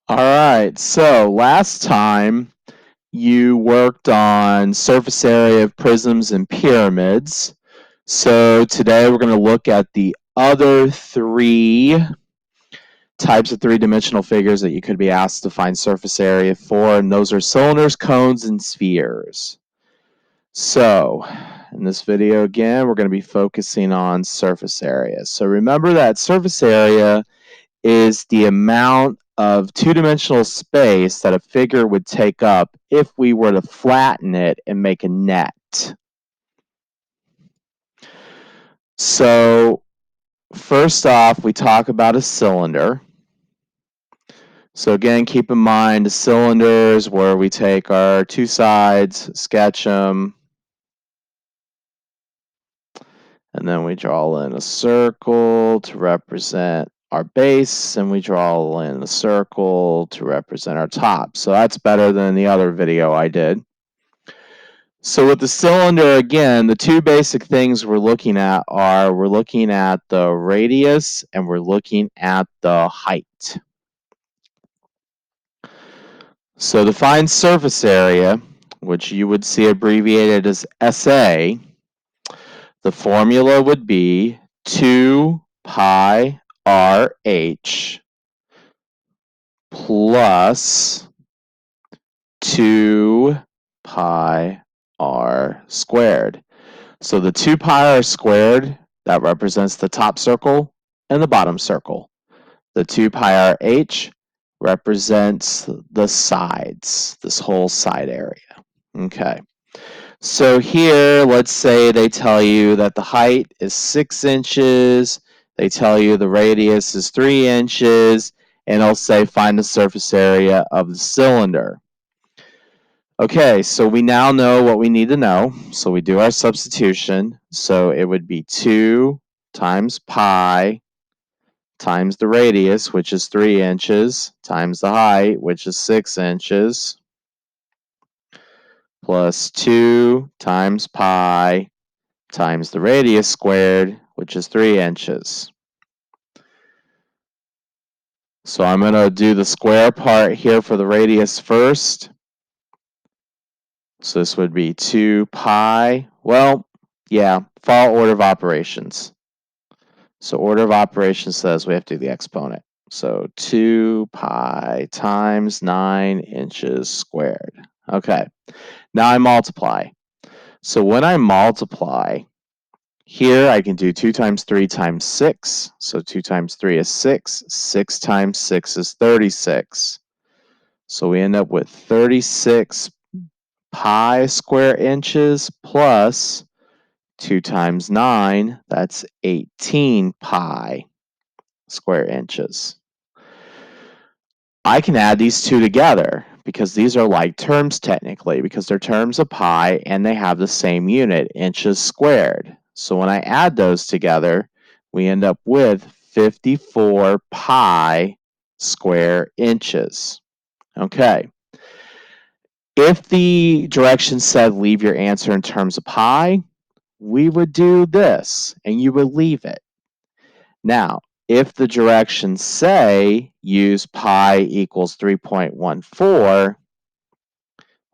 All right, so last time you worked on surface area of prisms and pyramids. So today we're going to look at the other three types of three-dimensional figures that you could be asked to find surface area for, and those are cylinders, cones, and spheres. So in this video again, we're going to be focusing on surface area. So remember that surface area is the amount of two-dimensional space that a figure would take up if we were to flatten it and make a net. So first off, we talk about a cylinder. So again, keep in mind a cylinder is where we take our two sides, sketch them, and then we draw in a circle to represent our base, and we draw in a circle to represent our top. So that's better than the other video I did. So with the cylinder, again, the two basic things we're looking at are we're looking at the radius and we're looking at the height. So to find surface area, which you would see abbreviated as SA, the formula would be 2 pi RH plus 2 pi r squared. So the 2 pi r squared, that represents the top circle and the bottom circle. The 2 pi r h represents the sides, this whole side area. Okay. So here, let's say they tell you that the height is 6 inches, they tell you the radius is 3 inches, and they'll say find the surface area of the cylinder. Okay, so we now know what we need to know. So we do our substitution. So it would be 2 times pi times the radius, which is 3 inches, times the height, which is 6 inches, plus 2 times pi times the radius squared, which is 3 inches. So I'm going to do the square part here for the radius first. So this would be 2 pi. Well, yeah, follow order of operations. So order of operations says we have to do the exponent. So 2 pi times 9 inches squared. Okay, now I multiply. So when I multiply, here I can do 2 times 3 times 6. So 2 times 3 is 6. 6 times 6 is 36. So we end up with 36 pi square inches plus 2 times 9, that's 18 pi square inches. I can add these two together because these are like terms technically because they're terms of pi and they have the same unit, inches squared. So when I add those together, we end up with 54 pi square inches. Okay. If the directions said leave your answer in terms of pi, we would do this and you would leave it. Now, if the directions say use pi equals 3.14,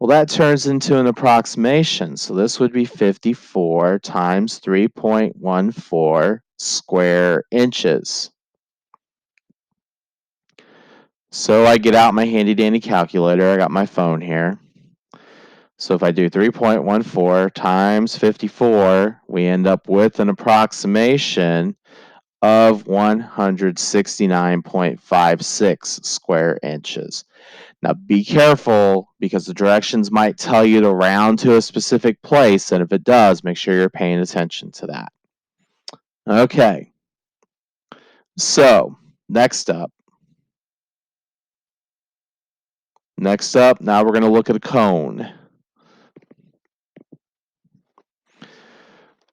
well, that turns into an approximation. So this would be 54 times 3.14 square inches. So I get out my handy dandy calculator. I got my phone here. So if I do 3.14 times 54, we end up with an approximation of 169.56 square inches. Now be careful because the directions might tell you to round to a specific place, and if it does, make sure you're paying attention to that. Okay, so next up, now we're going to look at a cone.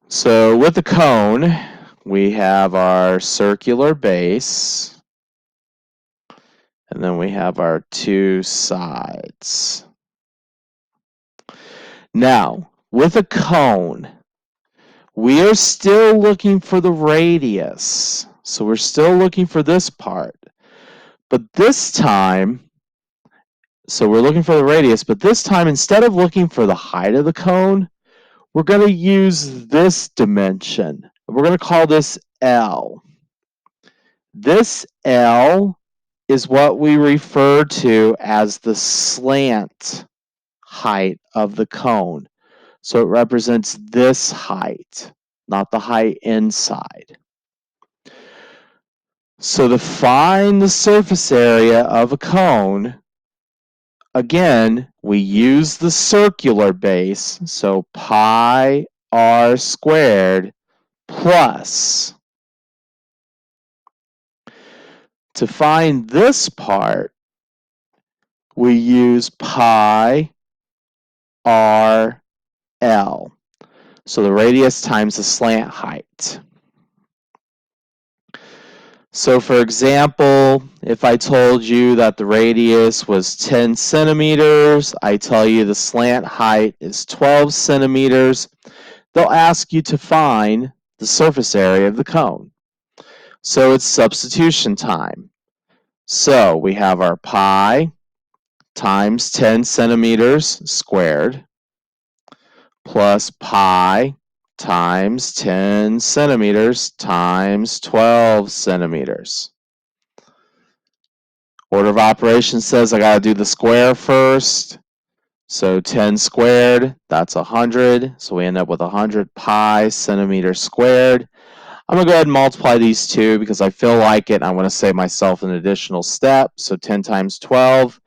So with a cone, we have our circular base, and then we have our two sides. Now, with a cone, we are still looking for the radius. So we're still looking for this part. But this time, So we're looking for the radius, but this time, instead of looking for the height of the cone, we're going to use this dimension. We're going to call this L. This L is what we refer to as the slant height of the cone. So it represents this height, not the height inside. So to find the surface area of a cone, again, we use the circular base, so pi r squared plus. To find this part, we use pi r L. So the radius times the slant height. So for example, if I told you that the radius was 10 centimeters, I tell you the slant height is 12 centimeters, they'll ask you to find the surface area of the cone. So it's substitution time. So we have our pi times 10 centimeters squared plus pi times 10 centimeters times 12 centimeters. Order of operations says I got to do the square first. So 10 squared, that's 100. So we end up with 100 pi centimeters squared. I'm going to go ahead and multiply these two because I feel like it and I want to save myself an additional step. So 10 times 12,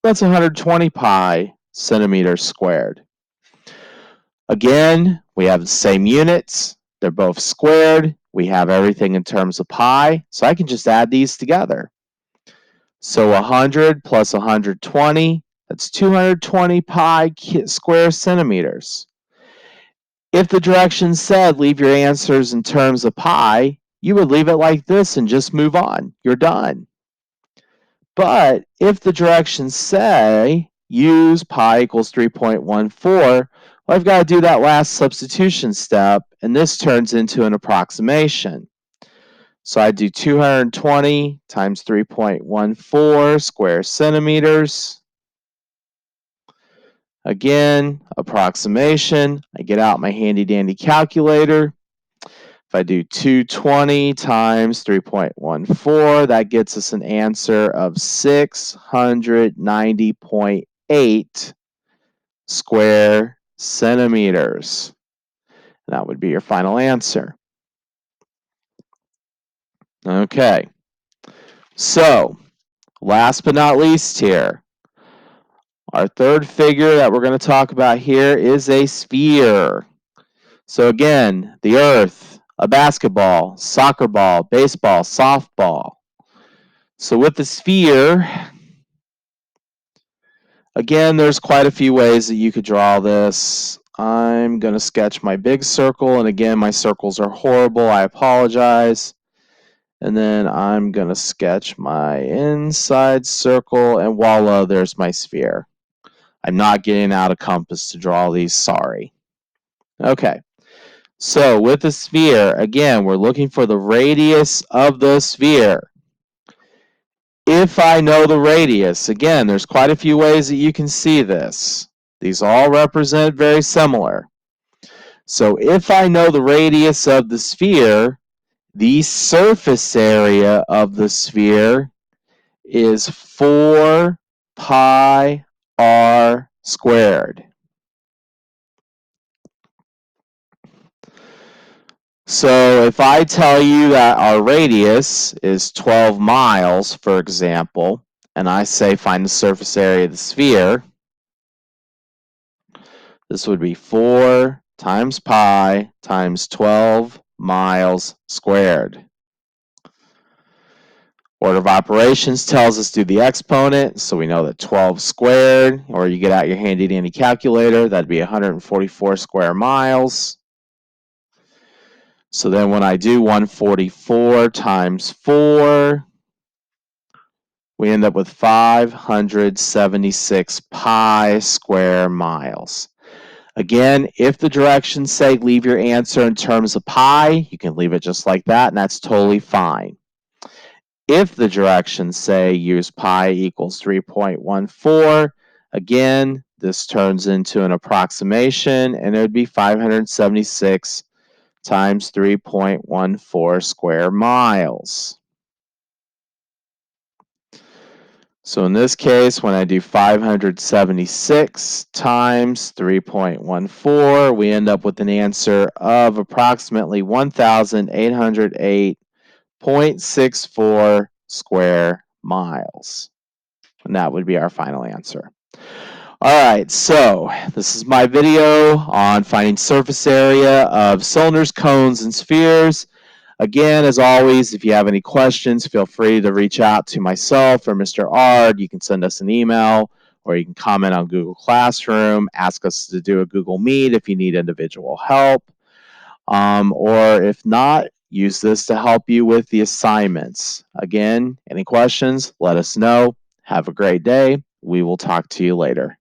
that's 120 pi centimeters squared. Again, we have the same units. They're both squared. We have everything in terms of pi. So I can just add these together. So 100 plus 120, that's 220 pi square centimeters. If the directions said leave your answers in terms of pi, you would leave it like this and just move on. You're done. But if the directions say use pi equals 3.14, well, I've got to do that last substitution step, and this turns into an approximation. So I do 220 times 3.14 square centimeters. Again, approximation. I get out my handy dandy calculator. If I do 220 times 3.14, that gets us an answer of 690.8 square centimeters. That would be your final answer. Okay. So, last but not least here, our third figure that we're going to talk about here is a sphere. So again, the Earth, a basketball, soccer ball, baseball, softball. So with the sphere, again, there's quite a few ways that you could draw this. I'm going to sketch my big circle, and again, my circles are horrible. I apologize. And then I'm going to sketch my inside circle, and voila, there's my sphere. I'm not getting out a compass to draw these, sorry. Okay, so with the sphere, again, we're looking for the radius of the sphere. If I know the radius, again, there's quite a few ways that you can see this. These all represent very similar. So if I know the radius of the sphere, the surface area of the sphere is 4 pi r squared. So if I tell you that our radius is 12 miles, for example, and I say find the surface area of the sphere, this would be 4 times pi times 12 miles squared. Order of operations tells us do the exponent, so we know that 12 squared, or you get out your handy dandy calculator, that'd be 144 square miles. So then when I do 144 times 4, we end up with 576 pi square miles. Again, if the directions say leave your answer in terms of pi, you can leave it just like that, and that's totally fine. If the directions say use pi equals 3.14, again, this turns into an approximation, and it would be 576 times 3.14 square miles. So in this case, when I do 576 times 3.14, we end up with an answer of approximately 1,808.64 square miles. And that would be our final answer. All right, so this is my video on finding surface area of cylinders, cones, and spheres. Again, as always, if you have any questions, feel free to reach out to myself or Mr. Ard. You can send us an email, or you can comment on Google Classroom, ask us to do a Google Meet if you need individual help. Or if not, use this to help you with the assignments. Again, any questions, let us know. Have a great day. We will talk to you later.